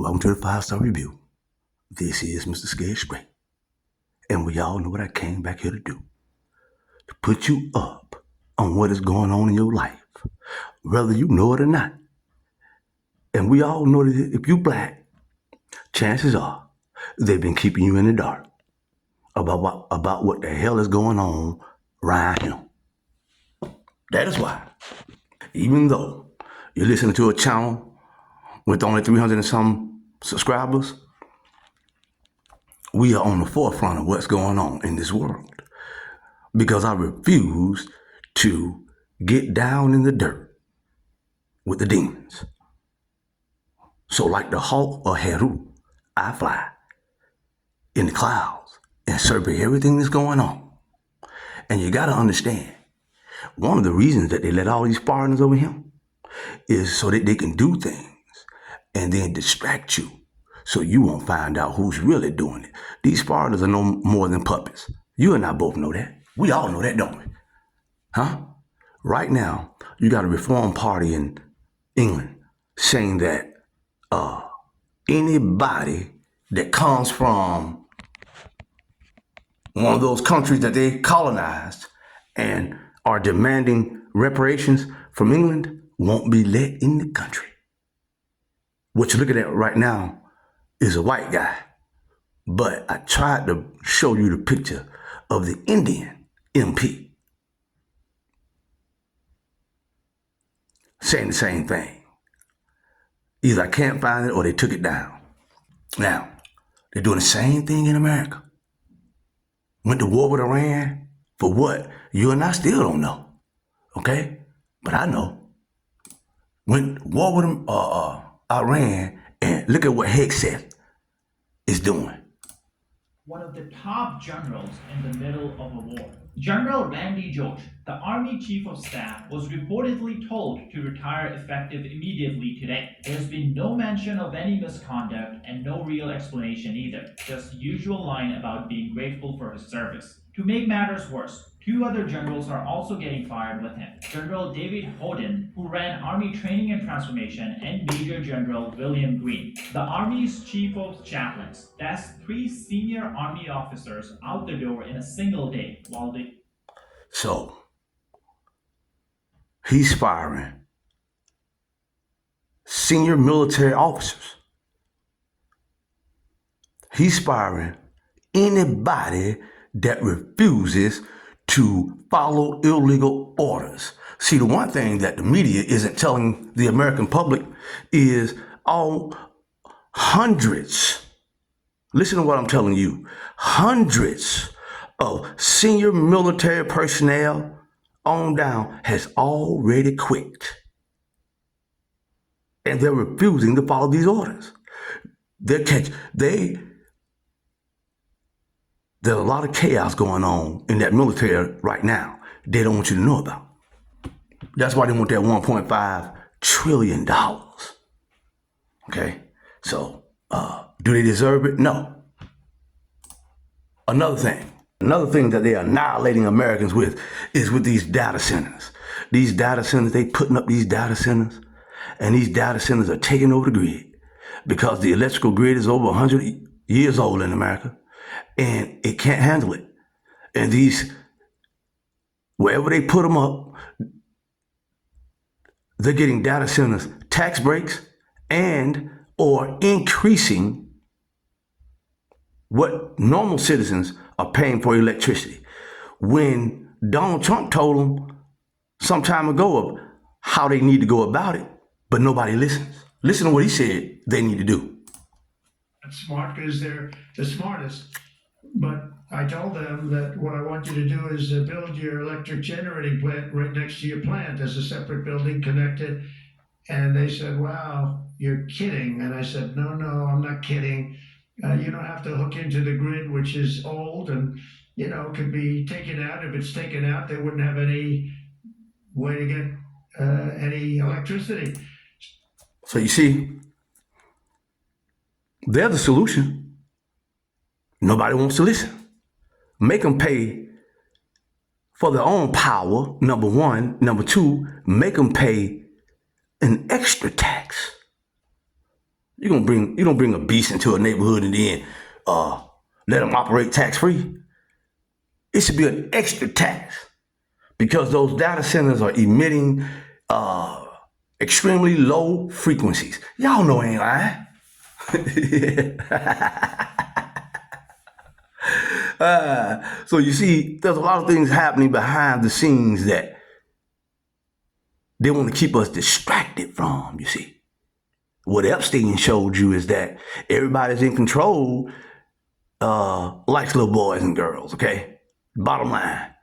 Welcome to the 5-Star Review. This is Mr. Scared Straight. And we all know what I came back here to do. To put you up on what is going on in your life, whether you know it or not. And we all know that if you black, chances are they've been keeping you in the dark about what the hell is going on around here. That is why, even though you're listening to a channel with only 300 and some subscribers, we are on the forefront of what's going on in this world. Because I refuse to get down in the dirt with the demons. So like the hawk or Heru, I fly in the clouds and survey everything that's going on. And you gotta understand, one of the reasons that they let all these foreigners over here is so that they can do things and then distract you so you won't find out who's really doing it. These foreigners are no more than puppets. You and I both know that. We all know that, don't we? Huh? Right now, you got a Reform Party in England saying that anybody that comes from one of those countries that they colonized and are demanding reparations from England won't be let in the country. What you're looking at right now is a white guy. But I tried to show you the picture of the Indian MP saying the same thing. Either I can't find it or they took it down. Now, they're doing the same thing in America. Went to war with Iran for what? You and I still don't know. Okay? But I know. Went to war with Iran, and look at what Hegseth is doing. One of the top generals in the middle of a war. General Randy George, the Army Chief of Staff, was reportedly told to retire effective immediately today. There's been no mention of any misconduct and no real explanation either, just usual line about being grateful for his service. To make matters worse, two other generals are also getting fired with him. General David Hoden, who ran Army Training and Transformation, and Major General William Green, the Army's Chief of Chaplains. That's 3 senior Army officers out the door in a single day, while the So, he's firing senior military officers. He's firing anybody that refuses to follow illegal orders. See, the one thing that the media isn't telling the American public is all hundreds, listen to what I'm telling you, hundreds of senior military personnel on down has already quit. And they're refusing to follow these orders. There's a lot of chaos going on in that military right now. They don't want you to know about. That's why they want that $1.5 trillion. Okay? So, do they deserve it? No. Another thing that they're annihilating Americans with is with these data centers. These data centers, they putting up these data centers, and these data centers are taking over the grid because the electrical grid is over 100 years old in America, and it can't handle it. And these, wherever they put them up, they're getting data centers tax breaks and or increasing what normal citizens are paying for electricity. When Donald Trump told them some time ago of how they need to go about it, but nobody listens. Listen to what he said they need to do. Smart because they're the smartest. But I told them that what I want you to do is build your electric generating plant right next to your plant as a separate building connected. And they said, wow, you're kidding. And I said, no, I'm not kidding. You don't have to hook into the grid, which is old and, could be taken out. If it's taken out, they wouldn't have any way to get any electricity. So you see, they're the solution. Nobody wants to listen. Make them pay for their own power, number one. Number two, make them pay an extra tax You don't bring a beast into a neighborhood and then let them operate tax free. It should be an extra tax because those data centers are emitting extremely low frequencies. Y'all know I ain't lying. So you see, there's a lot of things happening behind the scenes that they want to keep us distracted from, you see. What Epstein showed you is that everybody's in control likes little boys and girls, okay? Bottom line.